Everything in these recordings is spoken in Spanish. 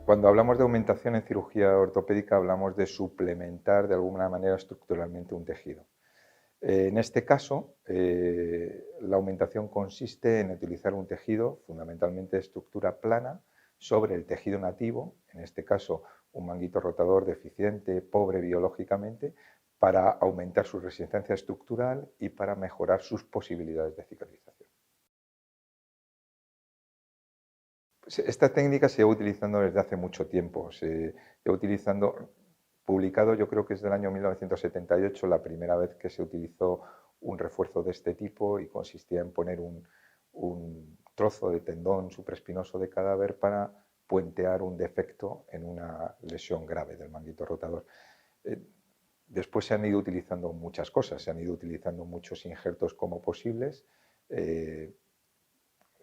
Cuando hablamos de aumentación en cirugía ortopédica, hablamos de suplementar de alguna manera estructuralmente un tejido. En este caso, la aumentación consiste en utilizar un tejido, fundamentalmente de estructura plana, sobre el tejido nativo, en este caso un manguito rotador deficiente, pobre biológicamente, para aumentar su resistencia estructural y para mejorar sus posibilidades de cicatrización. Esta técnica se lleva utilizando desde hace mucho tiempo. Se lleva utilizando, publicado yo creo que es del año 1978, la primera vez que se utilizó un refuerzo de este tipo y consistía en poner un trozo de tendón supraespinoso de cadáver para puentear un defecto en una lesión grave del manguito rotador. Eh, Después se han ido utilizando muchas cosas, se han ido utilizando muchos injertos como posibles. eh,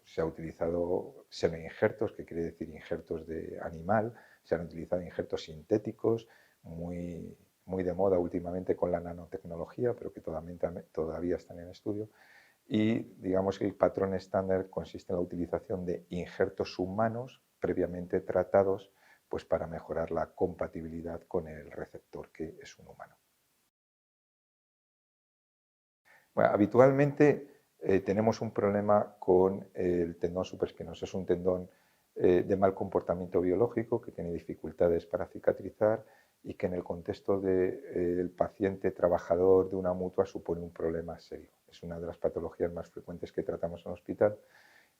Se ha utilizado semi-injertos, que quiere decir injertos de animal, se han utilizado injertos sintéticos, muy de moda últimamente con la nanotecnología, pero que todavía están en estudio. Y digamos que el patrón estándar consiste en la utilización de injertos humanos previamente tratados, pues para mejorar la compatibilidad con el receptor, que es un humano. Bueno, habitualmente tenemos un problema con el tendón supraespinoso. Es un tendón de mal comportamiento biológico que tiene dificultades para cicatrizar y que en el contexto del paciente trabajador de una mutua supone un problema serio. Es una de las patologías más frecuentes que tratamos en el hospital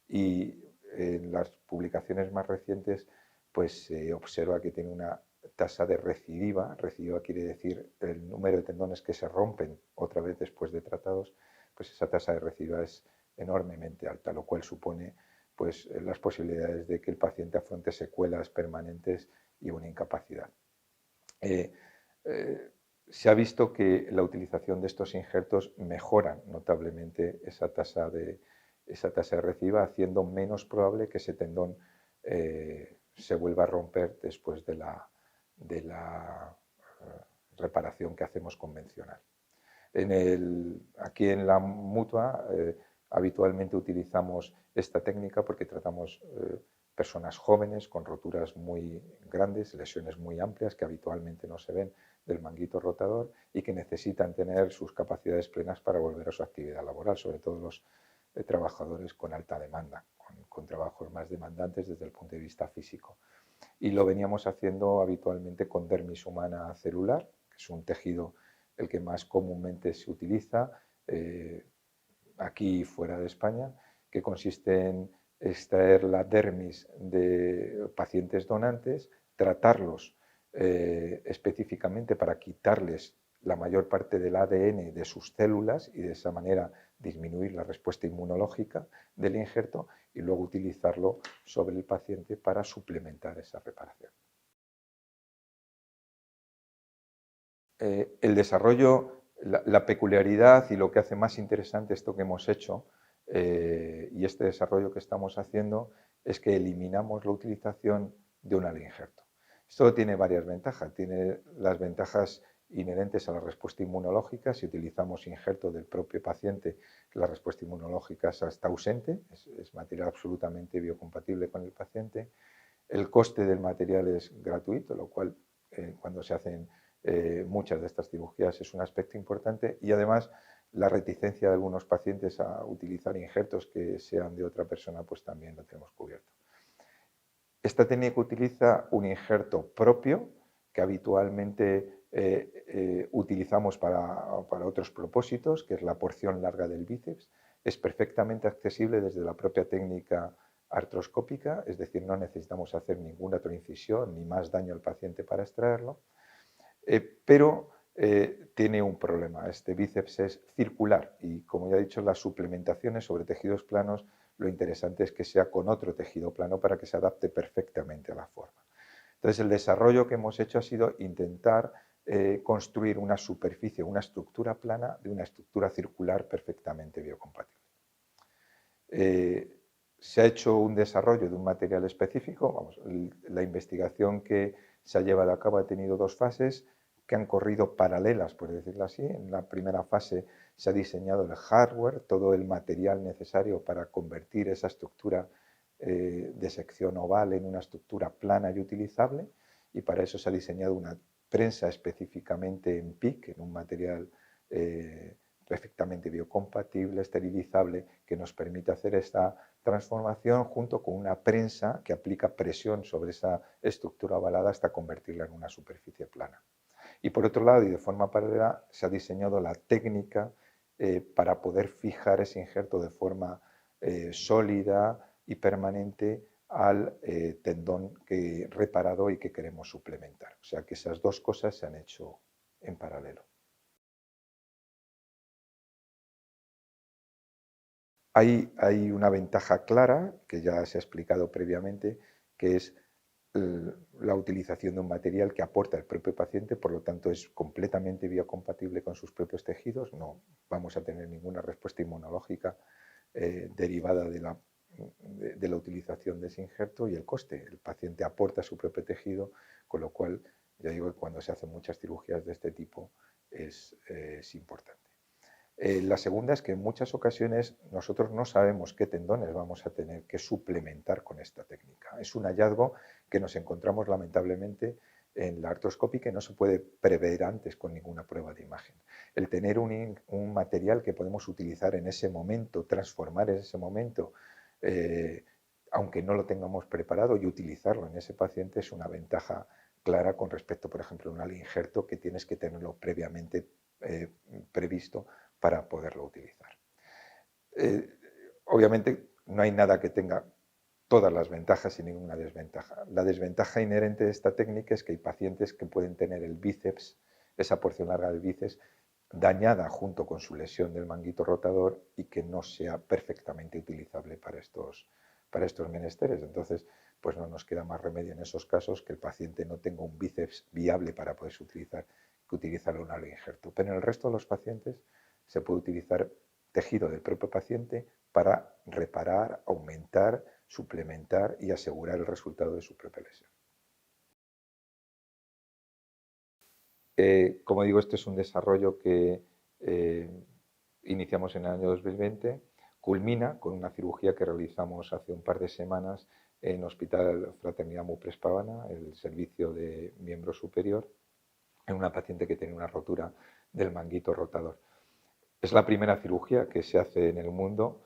y en las publicaciones más recientes pues se observa que tiene una tasa de recidiva. Recidiva quiere decir el número de tendones que se rompen otra vez después de tratados, pues esa tasa de recidiva es enormemente alta, lo cual supone pues las posibilidades de que el paciente afronte secuelas permanentes y una incapacidad. Eh, eh, Se ha visto que la utilización de estos injertos mejora notablemente esa tasa de recidiva, haciendo menos probable que ese tendón se vuelva a romper después de la reparación que hacemos convencional. Aquí en la mutua habitualmente utilizamos esta técnica porque tratamos personas jóvenes con roturas muy grandes, lesiones muy amplias que habitualmente no se ven del manguito rotador y que necesitan tener sus capacidades plenas para volver a su actividad laboral, sobre todo los trabajadores con alta demanda, con trabajos más demandantes desde el punto de vista físico. Y lo veníamos haciendo habitualmente con dermis humana celular, que es un tejido el que más comúnmente se utiliza aquí y fuera de España, que consiste en extraer la dermis de pacientes donantes, tratarlos específicamente para quitarles la mayor parte del ADN de sus células y de esa manera disminuir la respuesta inmunológica del injerto y luego utilizarlo sobre el paciente para suplementar esa reparación. El desarrollo, la peculiaridad y lo que hace más interesante esto que hemos hecho y este desarrollo que estamos haciendo es que eliminamos la utilización de un ala injerto. Esto tiene varias ventajas. Tiene las ventajas inherentes a la respuesta inmunológica. Si utilizamos injerto del propio paciente, la respuesta inmunológica está ausente, es material absolutamente biocompatible con el paciente. El coste del material es gratuito, lo cual cuando se hacen muchas de estas cirugías es un aspecto importante y además la reticencia de algunos pacientes a utilizar injertos que sean de otra persona pues también lo tenemos cubierto. Esta técnica utiliza un injerto propio que habitualmente utilizamos para otros propósitos, que es la porción larga del bíceps. Es perfectamente accesible desde la propia técnica artroscópica, es decir, no necesitamos hacer ninguna otra incisión ni más daño al paciente para extraerlo, pero tiene un problema. Este bíceps es circular y, como ya he dicho, las suplementaciones sobre tejidos planos, lo interesante es que sea con otro tejido plano para que se adapte perfectamente a la forma. Entonces, el desarrollo que hemos hecho ha sido intentar construir una superficie, una estructura plana de una estructura circular perfectamente biocompatible. Se ha hecho un desarrollo de un material específico. Vamos, la investigación que se ha llevado a cabo ha tenido dos fases que han corrido paralelas, por decirlo así. En la primera fase se ha diseñado el hardware, todo el material necesario para convertir esa estructura de sección oval en una estructura plana y utilizable, y para eso se ha diseñado una prensa específicamente en PIC, en un material perfectamente biocompatible, esterilizable, que nos permite hacer esta transformación junto con una prensa que aplica presión sobre esa estructura ovalada hasta convertirla en una superficie plana. Y por otro lado, y de forma paralela, se ha diseñado la técnica para poder fijar ese injerto de forma sólida y permanente al tendón reparado y que queremos suplementar. O sea que esas dos cosas se han hecho en paralelo. Hay una ventaja clara, que ya se ha explicado previamente, que es la utilización de un material que aporta el propio paciente, por lo tanto es completamente biocompatible con sus propios tejidos, no vamos a tener ninguna respuesta inmunológica derivada de la utilización de ese injerto, y el coste, el paciente aporta su propio tejido, con lo cual ya digo que cuando se hacen muchas cirugías de este tipo es importante. La segunda es que en muchas ocasiones nosotros no sabemos qué tendones vamos a tener que suplementar con esta técnica. Es un hallazgo que nos encontramos lamentablemente en la artroscopia, que no se puede prever antes con ninguna prueba de imagen. El tener un material que podemos utilizar en ese momento, transformar en ese momento, aunque no lo tengamos preparado, y utilizarlo en ese paciente es una ventaja clara con respecto, por ejemplo, a un injerto que tienes que tenerlo previamente previsto para poderlo utilizar. Obviamente no hay nada que tenga todas las ventajas y ninguna desventaja. La desventaja inherente de esta técnica es que hay pacientes que pueden tener el bíceps, esa porción larga del bíceps, dañada junto con su lesión del manguito rotador y que no sea perfectamente utilizable para estos menesteres. Entonces, pues no nos queda más remedio en esos casos que el paciente no tenga un bíceps viable para poderse utilizar, que utilizarlo en un injerto. Pero en el resto de los pacientes se puede utilizar tejido del propio paciente para reparar, aumentar, suplementar y asegurar el resultado de su propia lesión. Como digo, este es un desarrollo que iniciamos en el año 2020, culmina con una cirugía que realizamos hace un par de semanas en Hospital Fraternidad Mupres Pavana, el servicio de miembro superior, en una paciente que tenía una rotura del manguito rotador. Es la primera cirugía que se hace en el mundo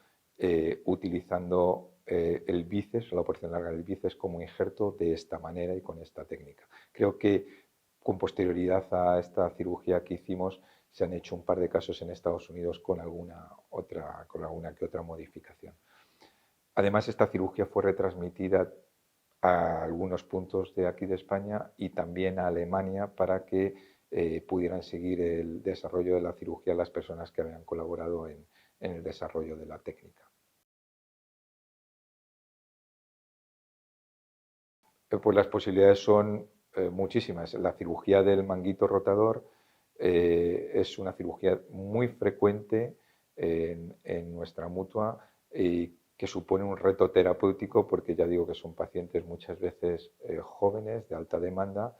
utilizando el bíceps, la porción larga del bíceps, como injerto de esta manera y con esta técnica. Creo que con posterioridad a esta cirugía que hicimos se han hecho un par de casos en Estados Unidos con alguna que otra modificación. Además, esta cirugía fue retransmitida a algunos puntos de aquí de España y también a Alemania para que pudieran seguir el desarrollo de la cirugía las personas que habían colaborado en el desarrollo de la técnica. Pues las posibilidades son muchísimas. La cirugía del manguito rotador es una cirugía muy frecuente en nuestra mutua y que supone un reto terapéutico, porque ya digo que son pacientes muchas veces jóvenes, de alta demanda,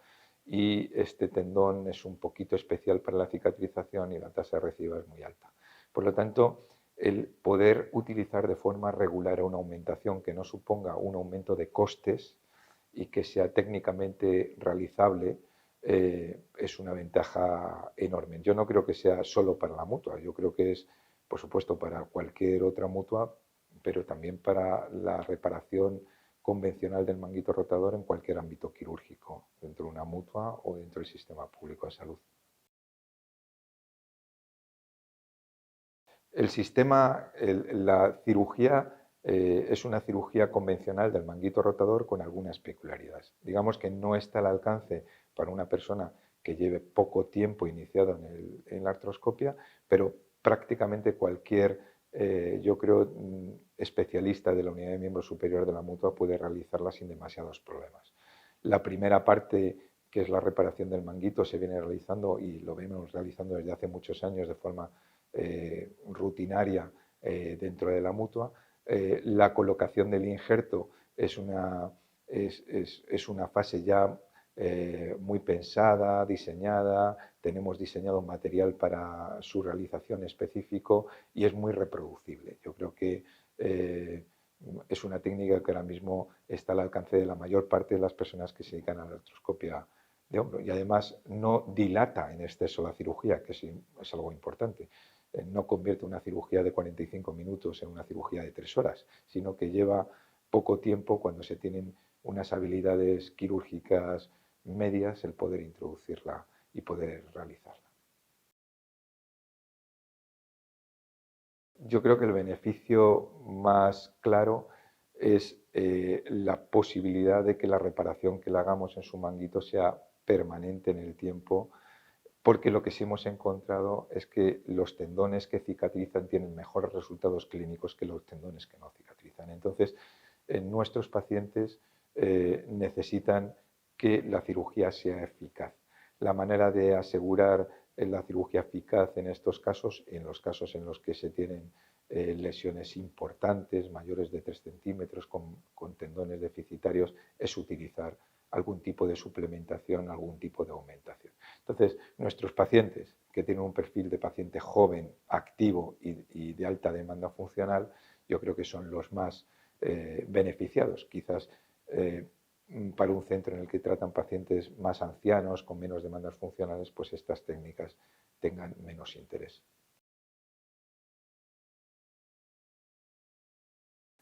y este tendón es un poquito especial para la cicatrización y la tasa de recidiva es muy alta. Por lo tanto, el poder utilizar de forma regular una aumentación que no suponga un aumento de costes y que sea técnicamente realizable es una ventaja enorme. Yo no creo que sea solo para la mutua, yo creo que es, por supuesto, para cualquier otra mutua, pero también para la reparación convencional del manguito rotador en cualquier ámbito quirúrgico, dentro de una mutua o dentro del sistema público de salud. El sistema, la cirugía es una cirugía convencional del manguito rotador con algunas peculiaridades. Digamos que no está al alcance para una persona que lleve poco tiempo iniciado en la artroscopia, pero prácticamente cualquier, yo creo, especialista de la unidad de miembro superior de la mutua puede realizarla sin demasiados problemas. La primera parte, que es la reparación del manguito, se viene realizando y lo venimos realizando desde hace muchos años de forma rutinaria dentro de la mutua. La colocación del injerto es una fase ya muy pensada, diseñada, tenemos diseñado material para su realización específico y es muy reproducible. Yo creo que es una técnica que ahora mismo está al alcance de la mayor parte de las personas que se dedican a la artroscopia de hombro y además no dilata en exceso la cirugía, que es algo importante. No convierte una cirugía de 45 minutos en una cirugía de 3 horas, sino que lleva poco tiempo cuando se tienen unas habilidades quirúrgicas medias el poder introducirla y poder realizarla. Yo creo que el beneficio más claro es la posibilidad de que la reparación que le hagamos en su manguito sea permanente en el tiempo, porque lo que sí hemos encontrado es que los tendones que cicatrizan tienen mejores resultados clínicos que los tendones que no cicatrizan. Entonces, nuestros pacientes necesitan que la cirugía sea eficaz. La manera de asegurar la cirugía eficaz en estos casos, en los casos en los que se tienen lesiones importantes, mayores de 3 centímetros, con tendones deficitarios, es utilizar algún tipo de suplementación, algún tipo de aumentación. Entonces, nuestros pacientes que tienen un perfil de paciente joven, activo y de alta demanda funcional, yo creo que son los más beneficiados. Quizás para un centro en el que tratan pacientes más ancianos, con menos demandas funcionales, pues estas técnicas tengan menos interés.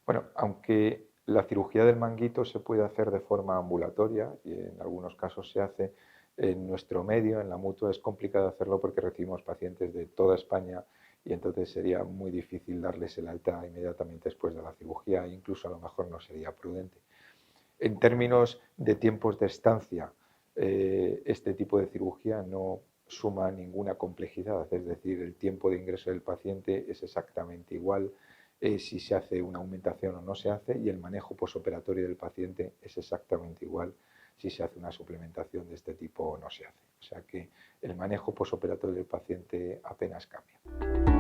Bueno, aunque la cirugía del manguito se puede hacer de forma ambulatoria y en algunos casos se hace, en nuestro medio, en la mutua, es complicado hacerlo porque recibimos pacientes de toda España y entonces sería muy difícil darles el alta inmediatamente después de la cirugía e incluso a lo mejor no sería prudente. En términos de tiempos de estancia, este tipo de cirugía no suma ninguna complejidad, es decir, el tiempo de ingreso del paciente es exactamente igual si se hace una aumentación o no se hace y el manejo posoperatorio del paciente es exactamente igual si se hace una suplementación de este tipo o no se hace. O sea que el manejo posoperatorio del paciente apenas cambia.